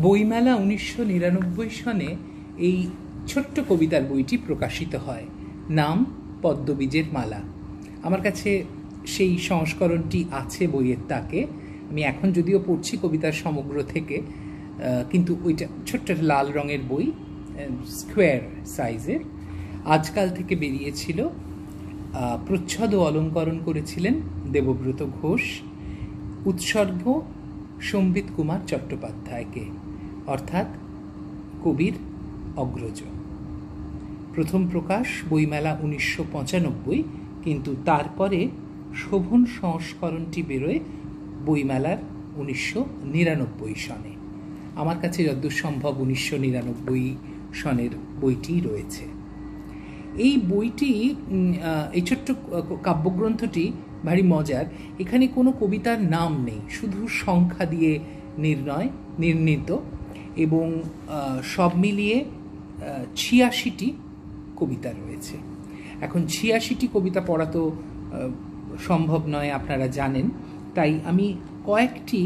বইমেলা 1999 সনে এই ছোট্ট কবিতার বইটি প্রকাশিত হয়। নাম পদ্মবীজের মালা। আমার কাছে সেই সংস্করণটি আছে বইয়ের তাকে। আমি এখন যদিও পড়ছি কবিতার সমগ্র থেকে, কিন্তু ওইটা ছোট্ট লাল রঙের বই, স্কোয়ার সাইজের, আজকাল থেকে বেরিয়েছিল। প্রচ্ছদ ও অলঙ্করণ করেছিলেন দেবব্রত ঘোষ। উৎসর্গ সম্বিত কুমার চট্টোপাধ্যায়কে, অর্থাৎ কবির অগ্রজ। প্রথম প্রকাশ বইমেলা 1995, কিন্তু তারপরে শোভন সংস্করণটি বেরোয় বইমেলার 1999 সনে। আমার কাছে যতদূর সম্ভব 1999 সনের বইটি রয়েছে। এই বইটি, এই ছোট্ট কাব্যগ্রন্থটি ভারী মজার। এখানে কোনো কবিতার নাম নেই, শুধু সংখ্যা দিয়ে নির্ণীত, এবং সব মিলিয়ে 86টি কবিতা রয়েছে। এখন 86টি কবিতা পড়া তো সম্ভব নয়, আপনারা জানেন, তাই আমি কয়েকটি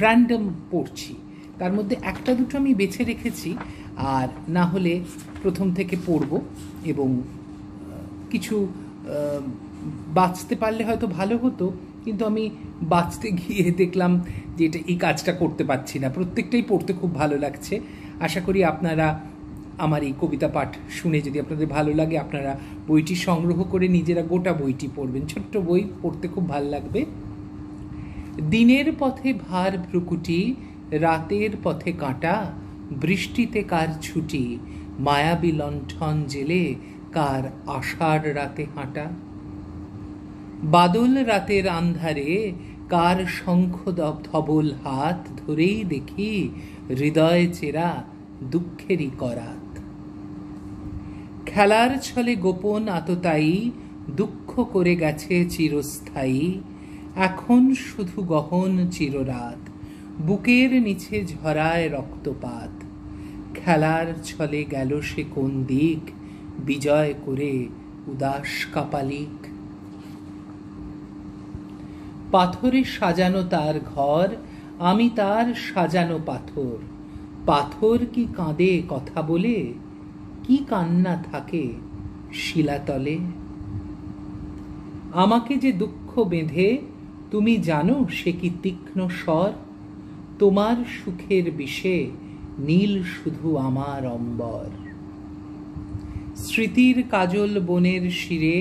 র্যান্ডম পড়ছি। তার মধ্যে একটা দুটো আমি বেছে রেখেছি, আর না হলে প্রথম থেকে পড়ব, এবং কিছু বাঁচতে পারলে হয়তো ভালো হতো, কিন্তু আমি বাঁচতে গিয়ে দেখলাম যে এই কাজটা করতে পারছি না। প্রত্যেকটাই পড়তে খুব ভালো লাগছে। আশা করি আপনারা আমার এই কবিতা পাঠ শুনে যদি আপনাদের ভালো লাগে, আপনারা বইটি সংগ্রহ করে নিজেরা গোটা বইটি পড়বেন। ছোট্ট বই, পড়তে খুব ভালো লাগবে। দিনের পথে ভার ভ্রুকুটি, রাতের পথে কাঁটা, বৃষ্টিতে কার ছুটি, মায়াবী লণ্ঠন জেলে কার আষাঢ় রাতে হাঁটা, বাদল রাতের আন্ধারে কার শঙ্খ ধবল হাত, ধরেই দেখি হৃদয় চেরা দুঃখেরই করাত, খেলার ছলে গোপন আততায়ী দুঃখ করে গেছে চিরস্থায়ী, এখন শুধু গহন চিররাত, বুকের নিচে ঝরায় রক্তপাত, খেলার ছলে গেল সে কোন দিক, বিজয় করে উদাস কাপালিক, পাথরে সাজানো তার ঘর, আমি তার সাজানো পাথর, পাথর কি কাঁদে কথা বলে, কি কান্না থাকে শিলাতলে, আমাকে যে দুঃখ বেঁধে তুমি জানো সে কি তীক্ষ্ণ স্বর, তোমার সুখের বিষে নীল শুধু আমার অম্বর, স্মৃতির কাজল বনের শিরে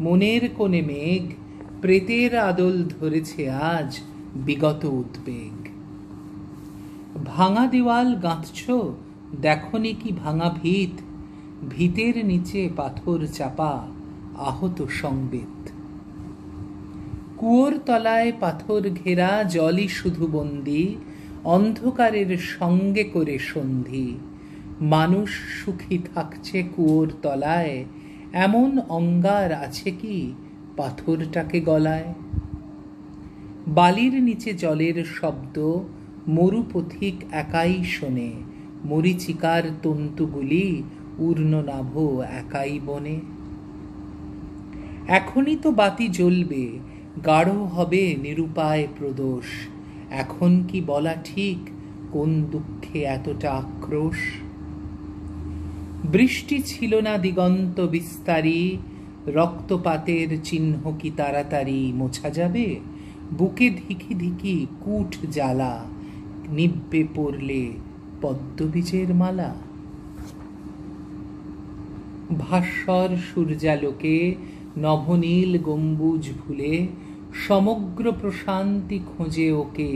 মনের কোণে মেঘ, প্রেতের আদল ধরেছে আজ বিগত উদ্বেগ, ভাঙা দেওয়াল গাঁথছ দেখনি কি ভাঙা ভিত, ভিতের নিচে পাথর চাপা আহত সংবেদ, কুয়োর তলায় পাথর ঘেরা জলই শুধু বন্দি, অন্ধকারের সঙ্গে করে সন্ধি, মানুষ সুখী থাকছে কুয়োর তলায়, এমন অঙ্গার আছে কি পাথরটাকে গলায়, বালির নিচে জলের শব্দ মরুপথিক একাই শোনে, মরীচিকার তন্তুগুলি উর্ণনাভ একাই বনে, এখনই তো বাতি জ্বলবে গাঢ় হবে নিরুপায় প্রদোষ, এখন কি বলা ঠিক কোন দুঃখে এতটা আক্রোশ, বৃষ্টি ছিল না দিগন্ত বিস্তারী, রক্তপাতের চিহ্ন কি তাড়াতাড়ি মোছা যাবে, বুকে ধিকি ধিকি কুঠ জ্বালা, নিব্বে পড়লে পদ্মবীজের মালা, ভাস্বর সূর্যালোকে নভনীল গম্বুজ ভুলে, সমগ্র প্রশান্তি খোঁজে ওকে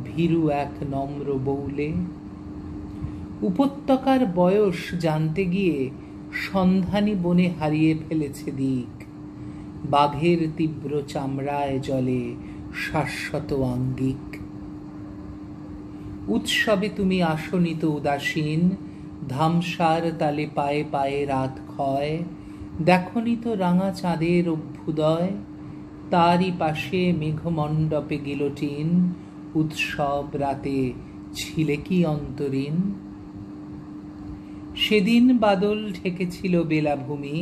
ভীরু এক নম্র বৌলে, উপত্যকার বয়স জানতে গিয়ে সন্ধানী বনে হারিয়ে ফেলেছে দিক, বাঘের তীব্র চামড়ায় জলে শাশ্বত আঙ্গিক, উৎসবে তুমি আসনিত উদাসীন, ধামসার তালে পায়ে পায়ে রাত ক্ষয়, দেখনি তো রাঙা চাঁদের অভ্যুদয়, তারই পাশে মেঘমণ্ডপে গিলোটিন, উৎসব রাতে ছিলে কি অন্তরীণ, সেদিন বাদল ঢেকেছিল বেলাভূমি,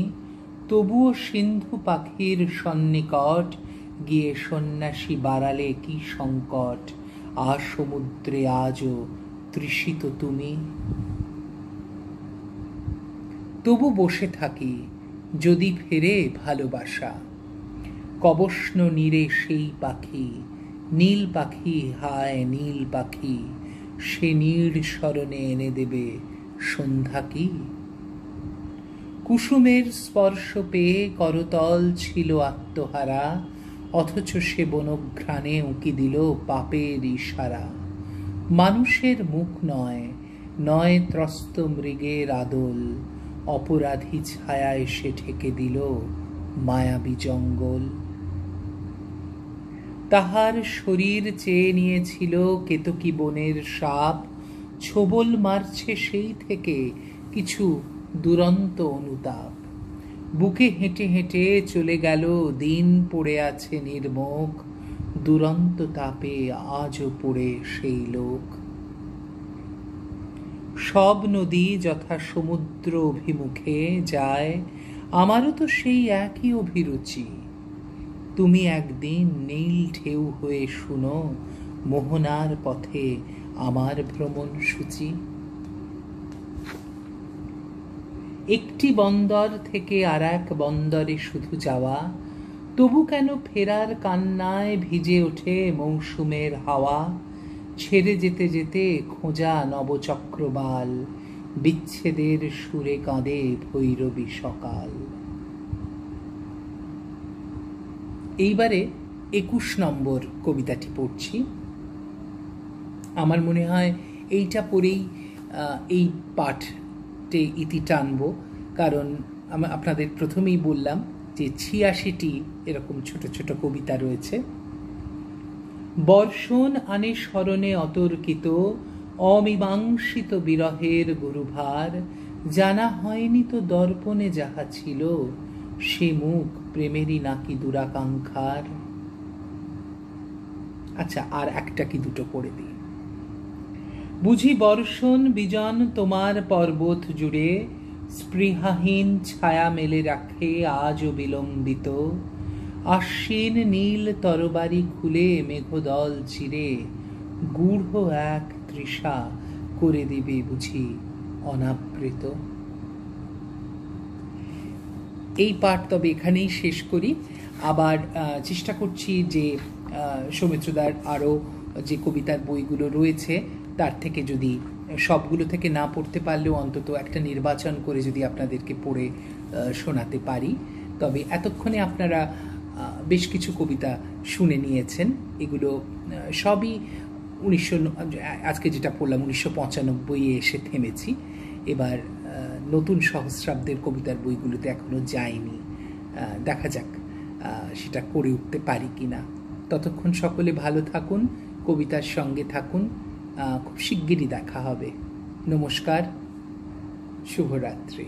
তবুও সিন্ধু পাখির সন্নিকট গিয়ে সন্ন্যাসী বাড়ালে কি সংকট, আর সমুদ্রে আজও তৃষিত তুমি। তবু বসে থাকি যদি ফেরে ভালোবাসা, কবষ্ণ নীরে সেই পাখি, নীল পাখি হায় নীল পাখি, সে নীড় স্মরণে এনে দেবে সন্ধ্যা কি। কুসুমের স্পর্শ পেয়ে করতল ছিল আত্মহারা, অথচ সে বনঘ্রাণে উঁকি দিল পাপের ইশারা। মানুষের মুখ নয়, নয় ত্রস্ত মৃগের আদল, অপরাধী ছায়া এসে ঠেকে দিল মায়াবী জঙ্গল। তাহার শরীর চেয়ে নিয়েছিল কেতকী বনের সাপ, ছোবল মারছে সেই থেকে কিছু দুরন্ত অনুতাপ। বুকে হেঁটে হেঁটে চলে গেল দিন, পড়ে আছে নির্মোক, দুরন্ত তাপে আজও পড়ে সেই লোক। সব নদী যথা সমুদ্র অভিমুখে যায়, আমারও তো সেই একই অভিরুচি। তুমি একদিন নীল ঢেউ হয়ে শুনো মোহনার পথে আমার ভ্রমণ সূচি। একটি বন্দর থেকে আর এক বন্দরে শুধু যাওয়া, তবু কেন ফেরার কান্নায় ভিজে ওঠে মৌসুমের হাওয়া। ছেড়ে যেতে যেতে খোঁজা নবচক্রবাল, বিচ্ছেদের সুরে কাঁদে ভৈরবী সকাল। এইবারে 21 নম্বর কবিতাটি পড়ছি। আমার মনে হয় এইটা পড়েই এই পাঠে ইতি টানব, কারণ আপনাদের প্রথমেই বললাম যে 86টি এরকম ছোট ছোট কবিতা রয়েছে। বর্ষণ আনে স্মরণে অতর্কিত, অমীমাংসিত বিরহের গুরুভার, জানা হয়নি তো দর্পণে যাহা ছিল, সে মুখ প্রেমেরই নাকি দুরাকাঙ্ক্ষার। আচ্ছা, আর একটা কি দুটো পড়ে দিই। বুঝি বর্ষণ বিজন তোমার পর্বত জুড়ে, স্পৃহাহীন ছায়া মেলে রাখে আজও বিলম্বিত। আশ্বিন নীল তরবারি খুলে মেঘদল চিরে, গূঢ় এক তৃষা করে দিবে বুঝি অনাবৃত। এই পাঠ তবে এখানেই শেষ করি। আবার চেষ্টা করছি যে সৌমিত্রদার আরও যে কবিতার বইগুলো রয়েছে তার থেকে যদি সবগুলো থেকে না পড়তে পারলেও অন্তত একটা নির্বাচন করে যদি আপনাদেরকে পড়ে শোনাতে পারি। তবে এতক্ষণে আপনারা বেশ কিছু কবিতা শুনে নিয়েছেন। এগুলো সবই আজকে যেটা পড়লাম 1995-এ এসে থেমেছি। এবার নতুন সহস্রাব্দের কবিতার বইগুলোতে এখনো যায়নি, দেখা যাক সেটা করে উঠতে পারি কিনা। ততক্ষণ সকলে ভালো থাকুন, কবিতার সঙ্গে থাকুন। খুব শিগগিরই দেখা হবে। নমস্কার, শুভরাত্রি।